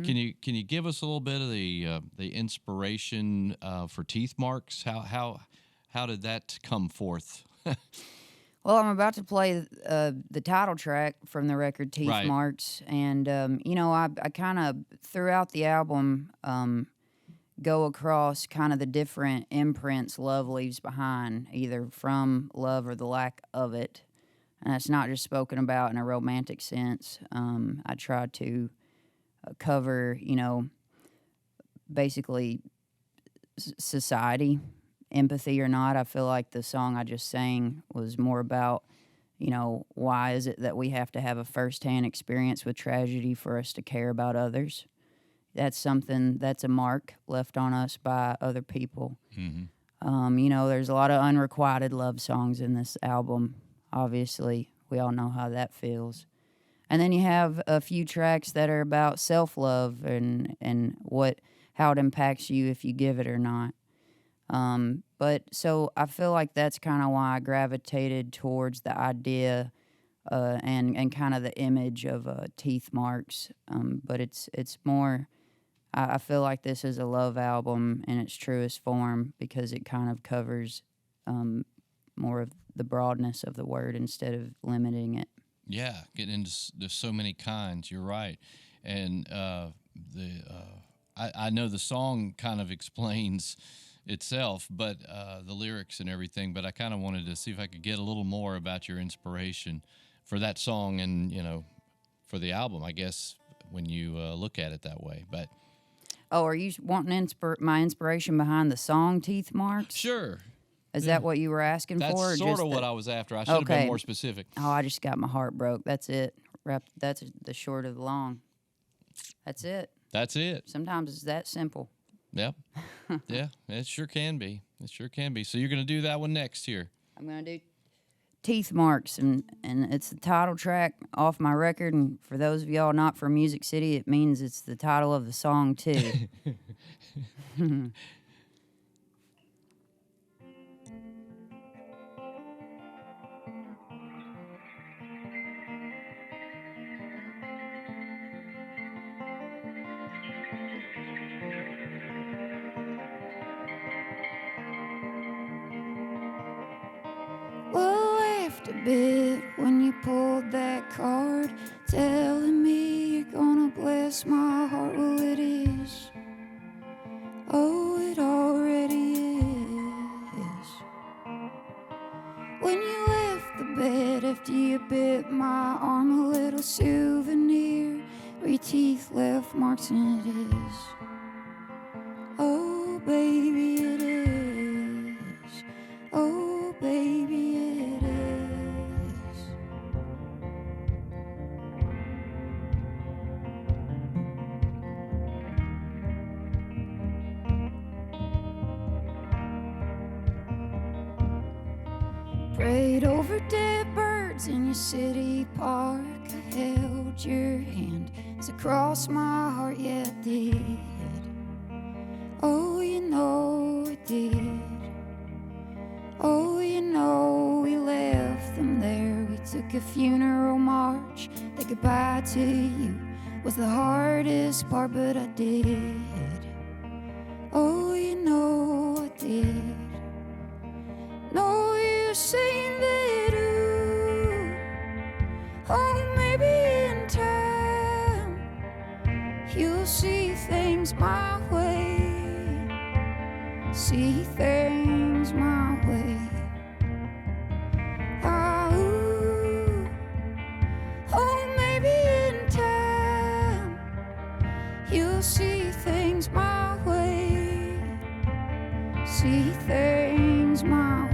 Can you give us a little bit of the inspiration for Teeth Marks? How did that come forth? Well, I'm about to play the title track from the record Teeth Right. Marks, and I kind of throughout the album go across kind of the different imprints love leaves behind, either from love or the lack of it. And that's not just spoken about in a romantic sense. I try to cover, basically society, empathy or not. I feel like the song I just sang was more about, why is it that we have to have a firsthand experience with tragedy for us to care about others? That's a mark left on us by other people. There's a lot of unrequited love songs in this album. Obviously, we all know how that feels. And then you have a few tracks that are about self-love and how it impacts you if you give it or not. But so I feel like that's kind of why I gravitated towards the idea and kind of the image of Teeth Marks. But it's more. I feel like this is a love album in its truest form because it kind of covers more of the broadness of the word instead of limiting it. Yeah, getting into there's so many kinds. You're right, and I know the song kind of explains itself, but the lyrics and everything. But I kind of wanted to see if I could get a little more about your inspiration for that song and for the album. I guess when you look at it that way, but. Oh, are you wanting my inspiration behind the song Teeth Marks? Sure. Is that what you were asking That's for? That's sort of what I was after. I should have been more specific. Oh, I just got my heart broke. That's it. That's the short of the long. That's it. That's it. Sometimes it's that simple. Yep. Yeah, it sure can be. It sure can be. So you're going to do that one next year. I'm going to do Teeth Marks, and it's the title track off my record. And for those of y'all not from Music City, it means it's the title of the song, too. A bit when you pulled that card, telling me you're gonna bless my heart. Well, it is. Oh, it already is. When you left the bed after you bit my arm, a little souvenir where your teeth left marks, and it is. Oh, baby, it is. Oh, baby, it is. Prayed over dead birds in your city park. I held your hand as I crossed my heart, yeah, it did. Oh, you know it did. Oh, you know we left them there. We took a funeral march. The goodbye to you was the hardest part, but I did. Oh, you know I did. No, you're saying that, ooh, oh, maybe in time you'll see things my way, see things my way. Ah, ooh, oh, maybe in time you'll see things my way, see things my way.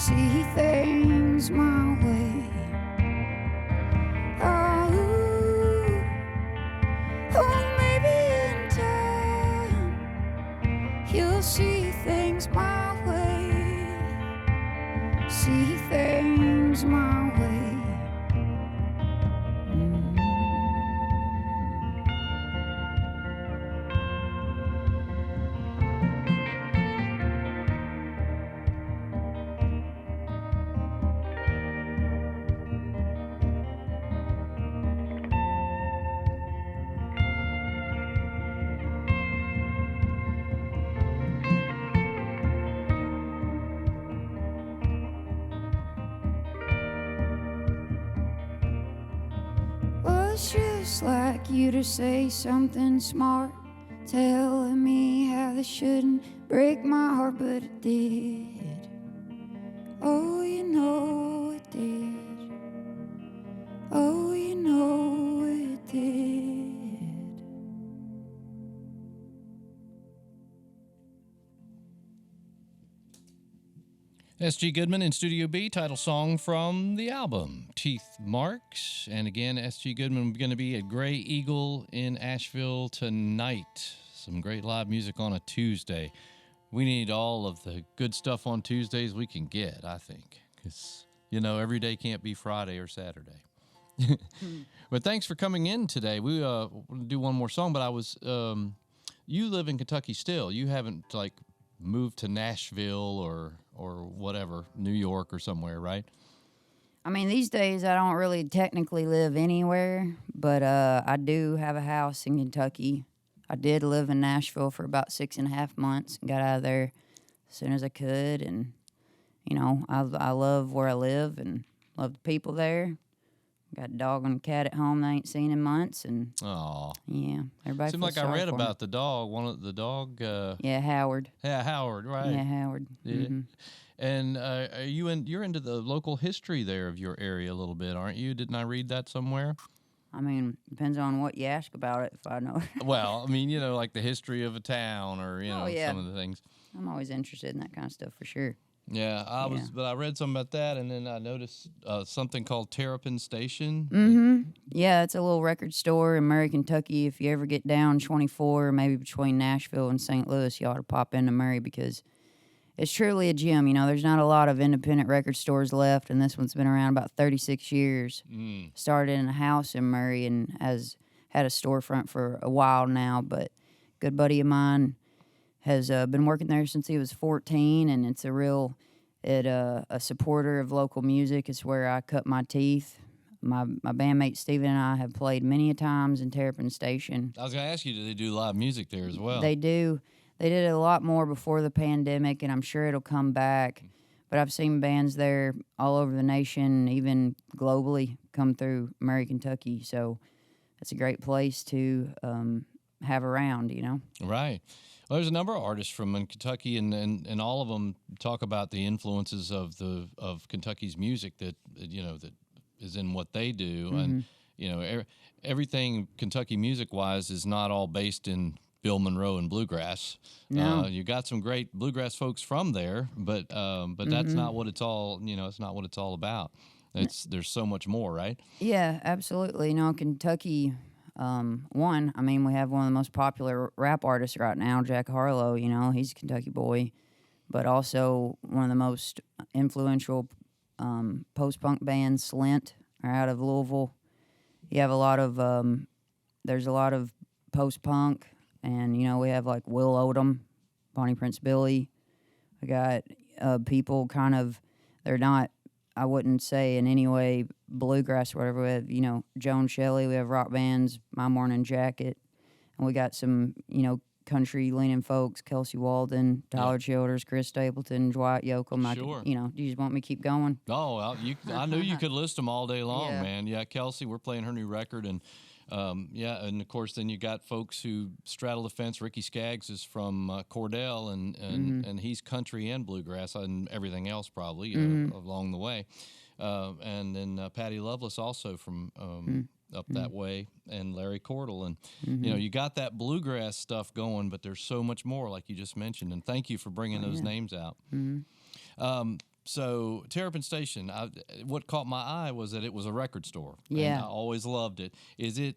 see things my way. Oh, maybe in time you'll see things my way. See things my way. It's just like you to say something smart, telling me how this shouldn't break my heart, but it did. Oh, you know it did. Oh, you know it did. S.G. Goodman in Studio B, title song from the album, Teeth Marks. And again, S.G. Goodman going to be at Gray Eagle in Asheville tonight. Some great live music on a Tuesday. We need all of the good stuff on Tuesdays we can get, I think. Because, you know, every day can't be Friday or Saturday. But thanks for coming in today. We will do one more song, but I was, you live in Kentucky still. You haven't, like, moved to Nashville or whatever, New York or somewhere, right? I mean, these days I don't really technically live anywhere, but I do have a house in Kentucky. I did live in Nashville for about 6.5 months and got out of there as soon as I could. And, you know, I love where I live and love the people there. Got a dog and a cat at home that I ain't seen in months, and yeah, everybody. Seemed like I read about the dog. One of the dog. Yeah, Howard. Yeah, Howard. Right. Yeah, Howard. Yeah. Mm-hmm. And are you you're into the local history there of your area a little bit, aren't you? Didn't I read that somewhere? I mean, depends on what you ask about it. If I know. Well, I mean, you know, like the history of a town, or you know, some of the things. I'm always interested in that kind of stuff for sure. Yeah, but I read something about that, and then I noticed something called Terrapin Station. Mm-hmm. Yeah, it's a little record store in Murray, Kentucky. If you ever get down 24, maybe between Nashville and St. Louis, you ought to pop into Murray because it's truly a gem. You know, there's not a lot of independent record stores left, and this one's been around about 36 years. Started in a house in Murray and has had a storefront for a while now, but a good buddy of mine has been working there since he was 14, and it's a supporter of local music. It's where I cut my teeth. My bandmate Steven and I have played many a times in Terrapin Station. I was going to ask you, do they do live music there as well? They do. They did it a lot more before the pandemic, and I'm sure it'll come back. But I've seen bands there all over the nation, even globally, come through Murray, Kentucky. So it's a great place to have around, you know? Right. Well, there's a number of artists from Kentucky, and all of them talk about the influences of Kentucky's music that that is in what they do, and everything Kentucky music wise is not all based in Bill Monroe and bluegrass. No. You got some great bluegrass folks from there, but that's not what it's all. It's not what it's all about. There's so much more, right? Yeah, absolutely. Kentucky. We have one of the most popular rap artists right now, Jack Harlow. He's a Kentucky boy, but also one of the most influential post-punk bands, Slint, are out of Louisville. You have a lot of there's a lot of post-punk, and we have like Will Oldham, Bonnie Prince Billy. We got people kind of, they're not, I wouldn't say in any way bluegrass or whatever. We have, Joan Shelley. We have rock bands, My Morning Jacket. And we got some, country-leaning folks, Kelsey Walden, Tyler Childers, Chris Stapleton, Dwight Yoakam. Sure. Do you just want me to keep going? Oh, I knew you could list them all day long, Yeah. man. Yeah, Kelsey, we're playing her new record, and and of course, then you got folks who straddle the fence. Ricky Skaggs is from Cordell, and he's country and bluegrass and everything else probably along the way. And then Patty Loveless also from up that way, and Larry Cordell, and you got that bluegrass stuff going, but there's so much more, like you just mentioned. And thank you for bringing those names out. So Terrapin Station, what caught my eye was that it was a record store. Yeah. And I always loved it. Is it,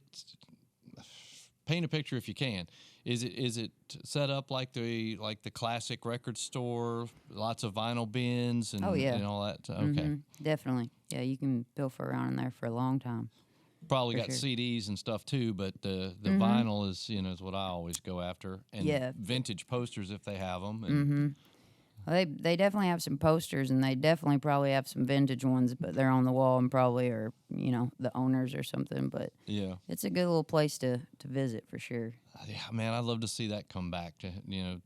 paint a picture if you can. Is it set up like the classic record store, lots of vinyl bins and, Oh, yeah. and all that? Okay. Definitely. Yeah, you can pilfer around in there for a long time. Probably For got sure. CDs and stuff too, but the vinyl is is what I always go after, and Yeah. vintage posters if they have them. And Well, they definitely have some posters, and they definitely probably have some vintage ones, but they're on the wall and probably are, the owners or something. But yeah, it's a good little place to visit for sure. yeah, man, I'd love to see that come back to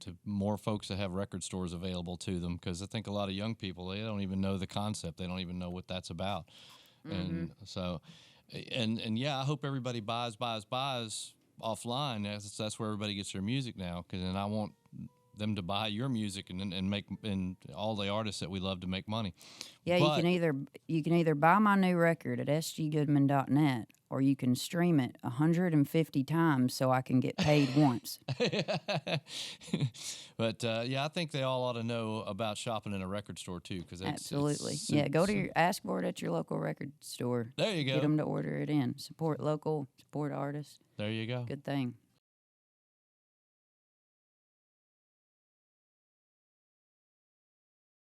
to more folks that have record stores available to them, because I think a lot of young people, they don't even know the concept, they don't even know what that's about, and so, and yeah, I hope everybody buys offline. That's where everybody gets their music now, because then I want them to buy your music and make and all the artists that we love to make money. Yeah, But, you can either buy my new record at sggoodman.net, or you can stream it 150 times so I can get paid once. but yeah, I think they all ought to know about shopping in a record store too, because Absolutely. Yeah, go to ask for it at your local record store. There you go. Get them to order it in. Support local, support artists. There you go. Good thing.